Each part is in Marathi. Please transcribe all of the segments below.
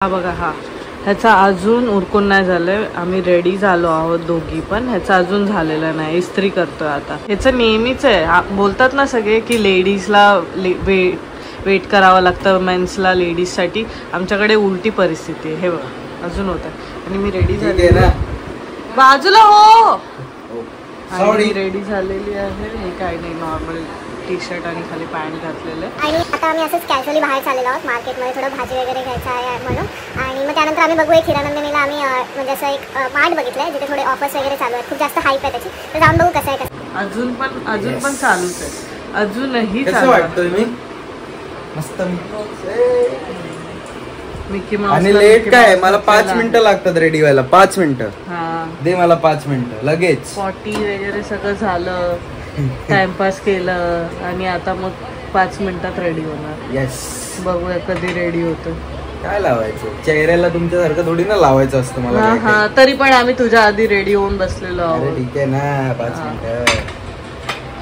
हा बघा, हा ह्याचा अजून उरकून नाही झालंय. आम्ही रेडी झालो आहोत दोघी पण, ह्याचा अजून झालेला नाही. इस्त्री करतोय आता. ह्याचं नेहमीच आहे. बोलतात ना सगळे की लेडीजला वेट करावं लागतं, मेन्सला लेडीजसाठी. आमच्याकडे उलटी परिस्थिती आहे. हे बघा अजून होत आहे. आणि मी रेडी झाले ना, बाजूला हो. आणि रेडी झालेली आहे. हे काय नाही, नॉर्मल टी शर्ट आणि खाली पॅन्ट घातलेलं आहे. आणि आता आम्ही असंच कॅज्युअली बाहेर चाललेलो आहोत मार्केटमध्ये, थोडं भाजी वगैरे घ्यायचं आहे म्हणून. आणि मग त्यानंतर आम्ही बघू, एक हिरानंदिनीला आम्ही म्हणजे असं एक मार्ट बघितलं आहे जिथे थोडे ऑफर्स वगैरे चालू आहेत. खूप जास्त हाईप आहे त्याची, तर जाऊन बघू कसं आहे कसं. अजून पण चालूच आहे. अजूनही कसं वाटतंय मी मस्त. मिकी माऊस आणि लेट काय, मला 5 मिनिटं लागतात रेडी व्हायला. 5 मिनिटं दे मला, 5 मिनिटं लगेच. 40 वगैरे सगळं झालं, टाइमपास केलं आणि आता मग 5 मिनिटात रेडी होणार. येस, बघूया कधी रेडी होतो. काय लावायचं चेहऱ्याला, तुमच्यासारखं थोडी ना लावायचं असतं मला. हा, तरी पण आम्ही तुझ्या आधी रेडी होऊन बसलेलो आहोत. ठीक आहे ना, 5 मिनिटं.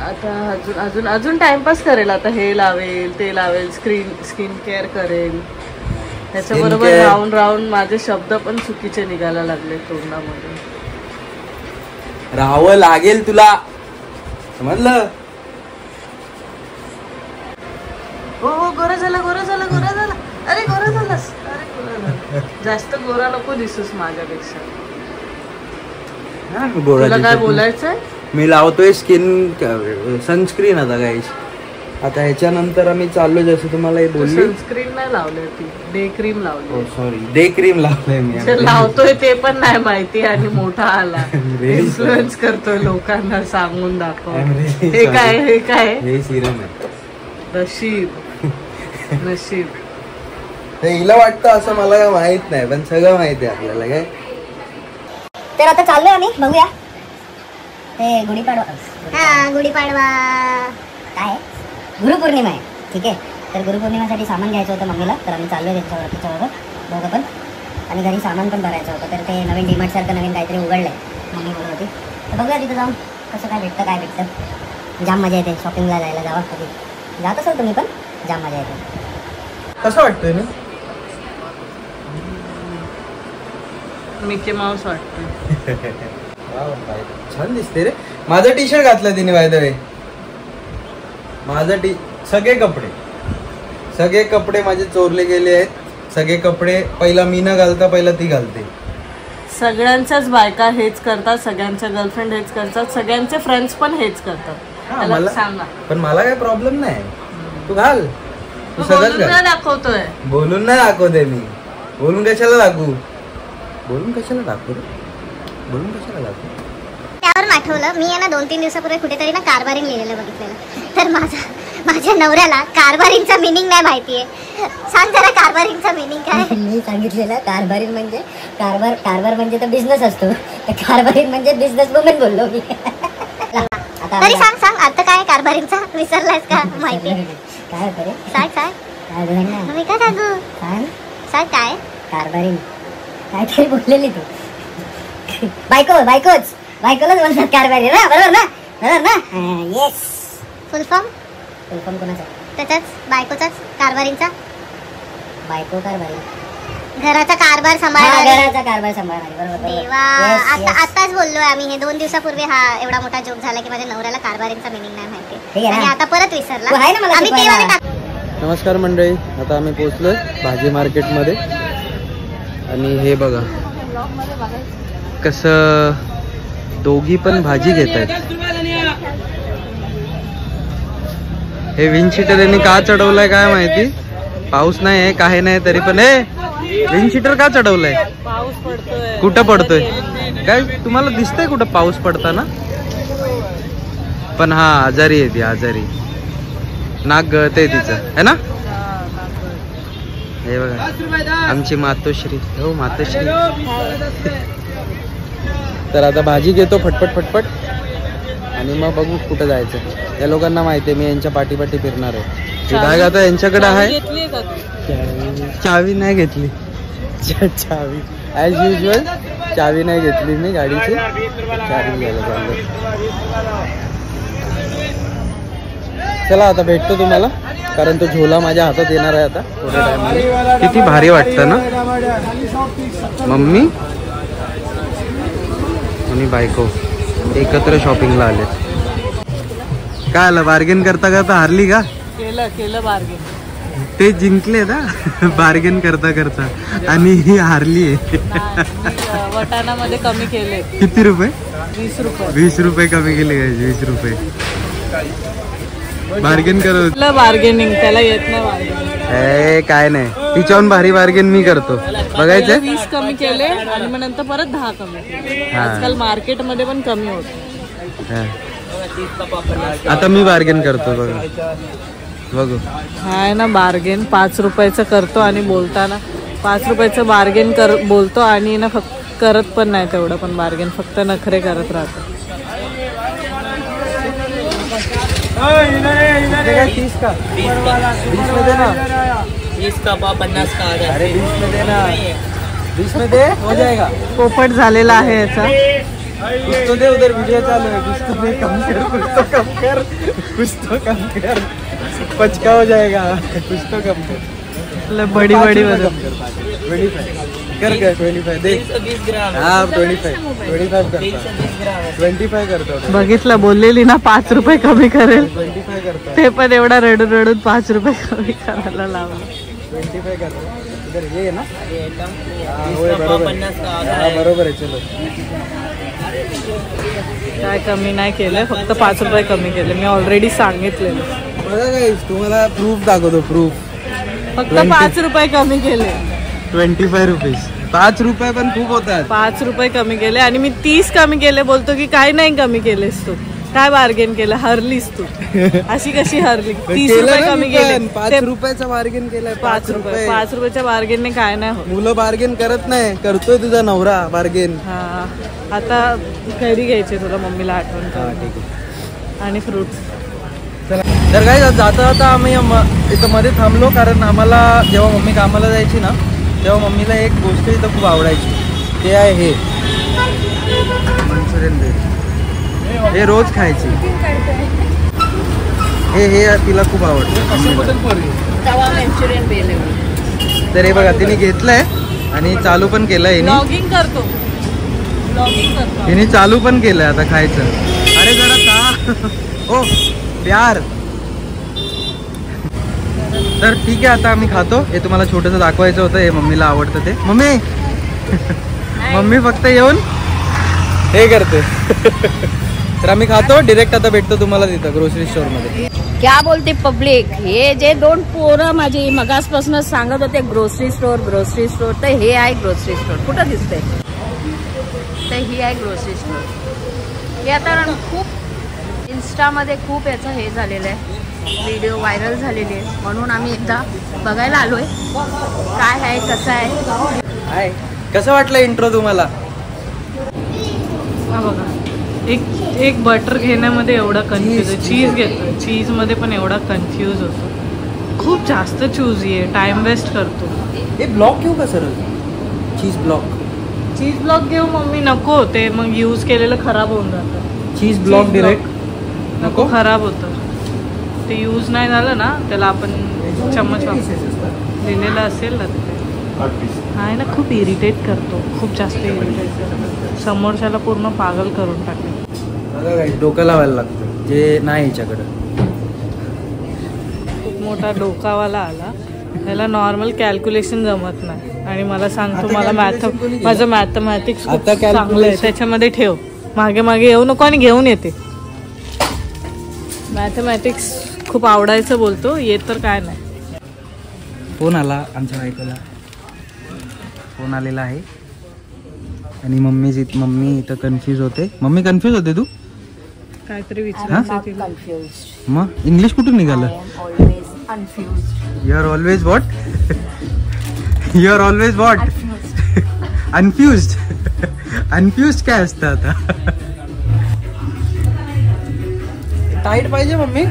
आता अजून टाइमपास करेल. आता हे लावेल, ते लावेल, स्किन केअर करेल. त्याच्याबरोबर राहून माझे शब्द पण चुकीचे निघायला लागले तोंडामध्ये. राहावं लागेल तुला, समजलं? हो, गोरा झाला. अरे गोरा झालास. जास्त गोरा नको दिसूस माझ्यापेक्षा. तुला काय बोलायचंय? मी लावतोय सनस्क्रीन आता गाईस. आता ह्याच्यानंतर आम्ही चाललो, जसं तुम्हाला हे बोलली. सनस्क्रीन नाही लावले, ती डे क्रीम लावली. सॉरी, डे क्रीम लावलंय मी. लावतोय ते पण नाही माहिती आणि मोठा आला. इन्फ्लुएन्स करतोय लोकांना, सांगून दाखव. हे काय हे सिरम आहे. नशीब. ते हिला वाटतं असं, मला काय माहित नाही, पण सगळं माहिती आहे आपल्याला. काय तर आता चाललोय आम्ही, बघूया. हे गुढीपाडवा. हा, गुढीपाडवा काय, गुरुपौर्णिमा आहे. ठीक आहे, तर गुरुपौर्णिमेसाठी सामान घ्यायचं होतं मम्मीला, तर आम्ही चाललोय त्याच्याबरोबर दोघं पण. आणि घरी सामान पण भरायचं होतं, तर ते नवीन डीमार्ट सारखं नवीन काहीतरी उघडलंय मम्मी बोलत होती. तर बघूया तिथं जाऊन कसं काय भेटतं. जाम मजा येते शॉपिंगला जायला. जावा, कधी जात असाल तुम्ही पण, जाम मजा येते. कसं वाटतंय ना, मिकी माऊस वाटतोय. छान दिसते रे. माझा टी शर्ट घातला तिने, बाय द वे. सगळे कपडे माझे चोरले गेले आहेत. सगळे कपडे पहिला मी न घालता पहिला ती घालते. सगळ्यांच्याच बायका हेच करतात, सगळ्यांच्या गर्लफ्रेंड हेच करतात, सगळ्यांचे फ्रेंड्स पण हेच करतात. सांगा, पण मला काय प्रॉब्लेम नाही. तू घाल, तू बोलून नाही दाखवतोय. बोलून नाही दाखवते मी. बोलून कशाला दाखवू त्यावर आठवलं, मी आहे ना 2-3 दिवसापूर्वी कुठेतरी ना कारभारिंग लिहिलेलं बघितलेलं. तर माझ्या नवऱ्याला कारभारिंगचा मिनिंग नाही माहितीये. सांग जरा, कारभारिंगचा मिनिंग काय? मी सांगितलेलं कारभारिंग म्हणजे कारभार म्हणजे तर बिझनेस असतो, तर कारभारिंग म्हणजे बिझनेस वुमन बोललो मी. तरी सांग अर्थ काय कारभारिंगचा, विसरलायस का? माहिती काय होतं रे? सांग मी काय सांगू? सांग काय कारभारिंग काय तरी बोललेली तू. बायकोलाच बोलतात कारभारी ना, बरोबर ना? येस. फुल फॉर्म कोणाचा? त्याचाच, बायकोचाच, कारभारींचा. बायको कारभारी, घराचा कारभार सांभाळणारी. बरोबर. देवा, आताच बोललोय आम्ही. हे 2 दिवसापूर्वी हा एवढा मोठा जोक झाला की माझ्या नवऱ्याला कारभारींचा मिनिंग नाही माहिती, आणि आता परत विसरला. नमस्कार मंडळी, आता आम्ही पोहोचलोय भाजी मार्केटमध्ये. आणि हे बघा कसं दोघी पण भाजी घेत आहेत. हे विंडशीटर यांनी का चढवलंय काय माहिती. पाऊस नाही आहे, काही नाही, तरी पण हे विंडशीटर का चढवलंय? पाऊस पडतोय. कुठं पडतोय काय तुम्हाला दिसतंय कुठं पाऊस पडताना? पण हा आजारी आहे, ती आजारी, नाक गळतंय तिचं, है ना. हे बघा आमची मातोश्री. हो मातोश्री. तर आता भाजी घेतो फटफट आणि मग बघू कुठं जायचं. या लोकांना माहिती आहे मी यांच्या पाठी फिरणार आहे. बॅग आता यांच्याकडे आहे. चावी नाही घेतली, चावी ॲज युजल चावी नाही घेतली मी गाडीची. चावी घ्यायला चाललो. चला आता भेटतो तुम्हाला, कारण तो झोला माझ्या हातात येणार आहे आता थोड्या टाइममध्ये. किती भारी वाटतं ना, मम्मी आणि बायको एकत्र शॉपिंगला आले. काय आलं, बार्गेन करता करता हारली का? केलं बार्गेन. ते जिंकले ना बार्गेन करता करता, आणि ही हारली आहे. वटाणामध्ये कमी केले. किती रुपये? 20 रुपये. 20 रुपये कमी केले. 20 रुपये बार्गेन करत. बार्गेनिंग त्याला येत नाही बार्गेनिंग. काय नाही, तिच्याहून भारी बार्गेन मी करतो. बघायचं. 20 कमी केले आणि मग नंतर परत 10 कमी केले. आजकाल मार्केटमध्ये पण कमी होत. आता मी बार्गेन करतो. बघू हाय ना बार्गेन. 5 रुपयाचं करतो आणि बोलताना 5 रुपयाचं बार्गेन बोलतो आणि ना फक्त करत पण नाही तेवढं पण बार्गेन, फक्त नखरे करत राहतो. 30 का? 20 में देना. 20 का 50 का. अरे 20 में देना. 20 में दे, हो जाएगा. पोपट झालेला आहे याचा. कुछ तो दे, उधर वीडियो चालू है. कुछ तो दे, कम कर, कुछ तो कम कर, कुछ तो कम कर. पचका हो जाएगा. कुछ तो कम कर. बड़ी बड़ी कर 25 दे. 20 ग्राम. हाँ 25 करता. 25 करतो. बघितलं, बोललेली ना 5 रुपये कमी करेल. 25 करतो. ते पण एवढा रडून रडून 5 रुपये कमी करायला लावलं. 25 करतो. इधर ये ना. बरोबर बरोबर आहे. चलो. काय कमी नाही केलं, फक्त 5 रुपये कमी केले. मी ऑलरेडी सांगितलेलं. बघा गाईस, तुम्हाला प्रूफ दाखवतो. प्रूफ. फक्त 5 रुपये कमी केले. 25 रुपीज. 5 रुपये पण खूप होतात. 5 रुपये कमी केले आणि मी 30 कमी केले. बोलतो की काय नाही कमी केलेस तू, काय बार्गेन केलं, हरलीस तू. अशी कशी हरली? 30 रुपये कमी केले. 5 रुपयाचा बार्गेन केलाय. 5 रुपये. 5 रुपयाच्या बार्गेनने काय नाही होत. मुलं बार्गेन करत नाही, करतोय तुझा नवरा बार्गेन. हा, आता कैरी घ्यायची तुला, मम्मीला आठवण कर. ठीक आहे. आणि फ्रुट्स. तर काय जाता जाता आम्ही इथं मध्ये थांबलो, कारण आम्हाला जेव्हा मम्मी कामाला जायची ना, तेव्हा मम्मीला एक गोष्ट इथं खूप आवडायची. ते आहे हे मंचुरियन भेळ. हे रोज खायची. हे तिला खूप आवडतं. तवा मंचुरियन भेळ. तर हे बघा, तिने घेतलंय आणि चालू पण केलंय. ब्लॉगिंग करतो. तिने चालू पण केलंय आता खायचं. अरे जरा का ओ प्यार. तर ठीक आहे, आता आम्ही खातो. हे तुम्हाला छोटंसं दाखवायचं होतं. हे मम्मीला आवडतं ते. मम्मी फक्त येऊन हे करते. तर आम्ही खातो. डिरेक्ट आता भेटतो तुम्हाला तिथं ग्रोसरी स्टोर मध्ये. क्या बोलते पब्लिक, हे जे 2 पोरं माझी मगासपासून सांगत होते ग्रोसरी स्टोर. तर हे आहे ग्रोसरी स्टोर. कुठं दिसतंय? तर ही आहे ग्रोसरी स्टोर. हे आता खूप इन्स्टामध्ये खूप याचं हे झालेलं आहे, व्हिडिओ व्हायरल झालेली आहे, म्हणून आम्ही एकदा बघायला आलोय काय आहे, कसं आहे. कसं वाटलं इंट्रो तुम्हाला? हा बघा, एक बटर घेण्यामध्ये एवढा कन्फ्यूज आहे. चीज घेतो, चीज मध्ये पण एवढा कन्फ्यूज होतो. खूप जास्त चूजी आहे, टाइम वेस्ट करतो. हे ब्लॉक घेऊ का सर? चीज ब्लॉक घेऊ मम्मी? नको, ते मग यूज केलेलं खराब होऊन जातं. चीज ब्लॉक डिरेक्ट नको, खराब होतं ते. यूज नाही झालं ना, त्याला आपण चम्मच लिहिलेलं असेल ना तिथे, आहे ना, खूप इरिटेट करतो. खूप जास्त इरिटेट करतो. समोरच्याला पूर्ण पागल करून टाकले. डोकं लावायला लागतं जे नाही याच्याकडं. खूप मोठा डोकावाला आला. त्याला नॉर्मल कॅल्क्युलेशन जमत नाही आणि मला सांगतो मला माझं मॅथमॅटिक्स खूप चांगलं आहे, त्याच्यामध्ये ठेव. मागे येऊ नको आणि घेऊन येते. मॅथमॅटिक्स खूप आवडायचं बोलतो, येत तर काय नाही. फोन आला आमच्या बायकोला. फोन आलेला आहे आणि मम्मी इथं कन्फ्यूज होते. मम्मी कन्फ्यूज होते तू? काहीतरी विचारायचं. मग इंग्लिश कुठून निघालं? You are always what? You are always what? Unfused काय असतं आता? टाईट पाहिजे मम्मी?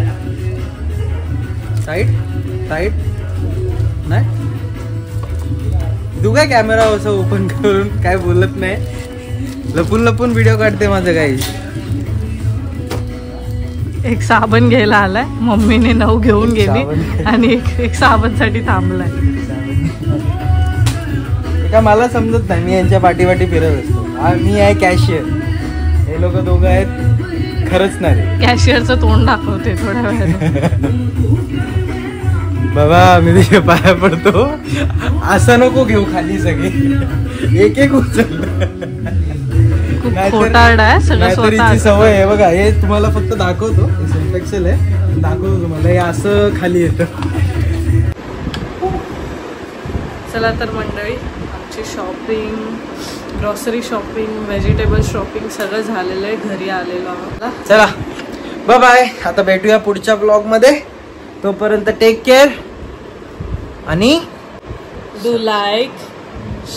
टाईट नाही. तू काय कॅमेरा असं ओपन करून काय बोलत नाही, लपून व्हिडिओ काढते माझं काही. एक साबण घ्यायला आलाय, मम्मीने 9 घेऊन गेली आणि एक साबणसाठी थांबलाय. का मला समजत नाही, मी यांच्या पाठी फिरत असतो. मी आहे कॅशियर, हे लोक दोघं आहेत खरंच नाही. कॅशियरचं तोंड दाखवते थोड्या वेळाने. बाबा मी तुझ्या पाया पडतो, असं नको घेऊ खाली सगळे, एक एक उचल. खोटारडा आहे सगळं स्वतः. सवय आहे बघा, हे तुम्हाला फक्त दाखवतो, एक्सेल आहे, दाखवतो तुम्हाला. हे असं खाली येतं. चला तर मंडळी, आमची shopping, grocery shopping, vegetable shopping सगळं झालेलं आहे. घरी आलेलो आहोत. चला बाय बाय. आता भेटूया पुढच्या ब्लॉग मध्ये. तोपर्यंत टेक केअर आणि do like,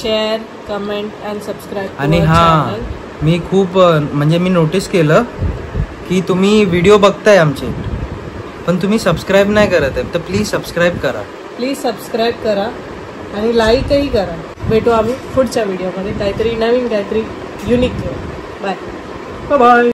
share, comment and subscribe. आणि हा, मी खूप म्हणजे मी नोटीस केलं की तुम्ही व्हिडिओ बघताय आमचे, पण तुम्ही सबस्क्राईब नाही करत आहे. तर प्लीज सबस्क्राईब करा. प्लीज सबस्क्राईब करा आणि लाईकही करा. भेटू आम्ही पुढच्या व्हिडिओमध्ये काहीतरी नवीन, काहीतरी युनिक. Bye bye.